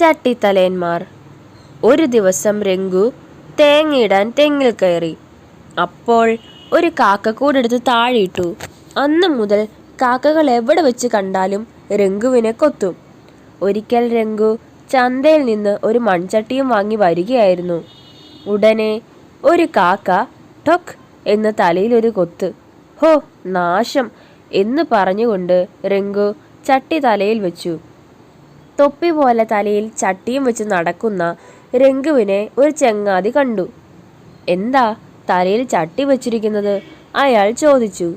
ചട്ടിത്തലയന്മാർ. ഒരു ദിവസം രംഗു തേങ്ങയിടാൻ തെങ്ങിൽ കയറി. അപ്പോൾ ഒരു കാക്കക്കൂടെടുത്ത് താഴെയിട്ടു. അന്നു മുതൽ കാക്കകൾ എവിടെ വെച്ച് കണ്ടാലും രംഗുവിനെ കൊത്തും. ഒരിക്കൽ രംഗു ചന്തയിൽ നിന്ന് ഒരു മൺചട്ടിയും വാങ്ങി വരികയായിരുന്നു. ഉടനെ ഒരു കാക്ക ടൊക് എന്ന് തലയിൽ ഒരു കൊത്ത്. ഹോ നാശം എന്ന് പറഞ്ഞുകൊണ്ട് രംഗു ചട്ടി തലയിൽ വെച്ചു. തൊപ്പി പോലെ തലയിൽ ചട്ടിയും വെച്ച് നടക്കുന്ന രംഗുവിനെ ഒരു ചങ്ങാതി കണ്ടു. എന്താ തലയിൽ ചട്ടി വെച്ചിരിക്കുന്നത്? അയാൾ ചോദിച്ചു.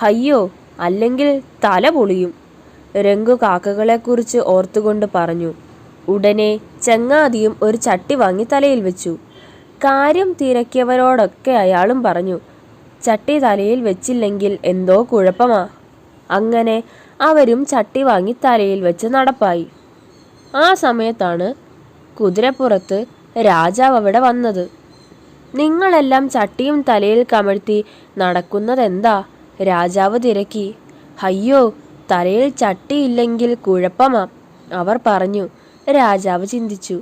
അയ്യോ, അല്ലെങ്കിൽ തല പൊളിയും, രംഗു കാക്കകളെക്കുറിച്ച് ഓർത്തുകൊണ്ട് പറഞ്ഞു. ഉടനെ ചങ്ങാതിയും ഒരു ചട്ടി വാങ്ങി തലയിൽ വെച്ചു. കാര്യം തിരക്കിയവരോടൊക്കെ അയാളും പറഞ്ഞു, ചട്ടി തലയിൽ വെച്ചില്ലെങ്കിൽ എന്തോ കുഴപ്പമാ. അങ്ങനെ അവരും ചട്ടി വാങ്ങി തലയിൽ വെച്ച് നടപ്പായി. ആ സമയത്താണ് കുതിരപ്പുറത്ത് രാജാവ് അവിടെ വന്നത്. നിങ്ങളെല്ലാം ചട്ടിയും തലയിൽ കമഴ്ത്തി നടക്കുന്നതെന്താ? രാജാവ് തിരക്കി. അയ്യോ, തലയിൽ ചട്ടിയില്ലെങ്കിൽ കുഴപ്പമാ, അവർ പറഞ്ഞു. രാജാവ് ചിന്തിച്ചു,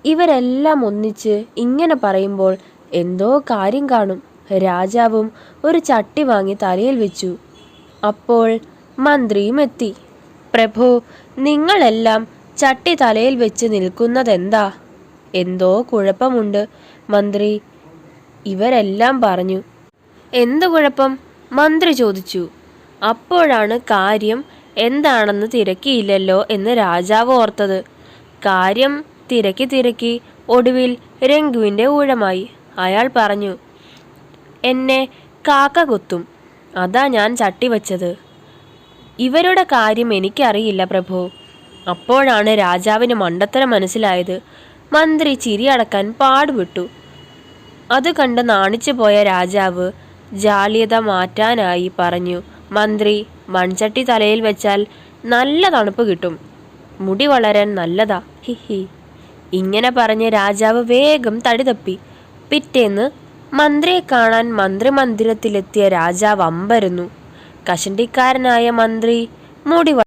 ഇവരെല്ലാം ഒന്നിച്ച് ഇങ്ങനെ പറയുമ്പോൾ എന്തോ കാര്യം കാണും. രാജാവും ഒരു ചട്ടി വാങ്ങി തലയിൽ വെച്ചു. അപ്പോൾ മന്ത്രിയും എത്തി. പ്രഭു, നിങ്ങളെല്ലാം ചട്ടി തലയിൽ വെച്ച് നിൽക്കുന്നതെന്താ? എന്തോ കുഴപ്പമുണ്ട്, മന്ത്രി ഇവരെല്ലാം പറഞ്ഞു. എന്ത് കുഴപ്പം? മന്ത്രി ചോദിച്ചു. അപ്പോഴാണ് കാര്യം എന്താണെന്ന് തിരക്കിയില്ലല്ലോ എന്ന് രാജാവ് ഓർത്തത്. കാര്യം തിരക്കി ഒടുവിൽ രംഗുവിൻ്റെ ഊഴമായി. അയാൾ പറഞ്ഞു, എന്നെ കാക്ക കൊത്തും, അതാ ഞാൻ ചട്ടി വച്ചത്. ഇവരുടെ കാര്യം എനിക്കറിയില്ല പ്രഭു. അപ്പോഴാണ് രാജാവിന് മണ്ടത്തരം മനസ്സിലായത്. മന്ത്രി ചിരി അടക്കാൻ പാടുപെട്ടു. അത് കണ്ട് നാണിച്ചു പോയ രാജാവ് ജാള്യത മാറ്റാനായി പറഞ്ഞു, മന്ത്രി, മൺചട്ടി തലയിൽ വെച്ചാൽ നല്ല തണുപ്പ് കിട്ടും, മുടി വളരാൻ നല്ലതാ, ഹിഹി. ഇങ്ങനെ പറഞ്ഞ് രാജാവ് വേഗം തടിതപ്പി. പിറ്റേന്ന് മന്ത്രിയെ കാണാൻ മന്ത്രിമന്ദിരത്തിലെത്തിയ രാജാവ് അമ്പരന്നു. കഷണ്ടിക്കാരനായ മന്ത്രി മുടി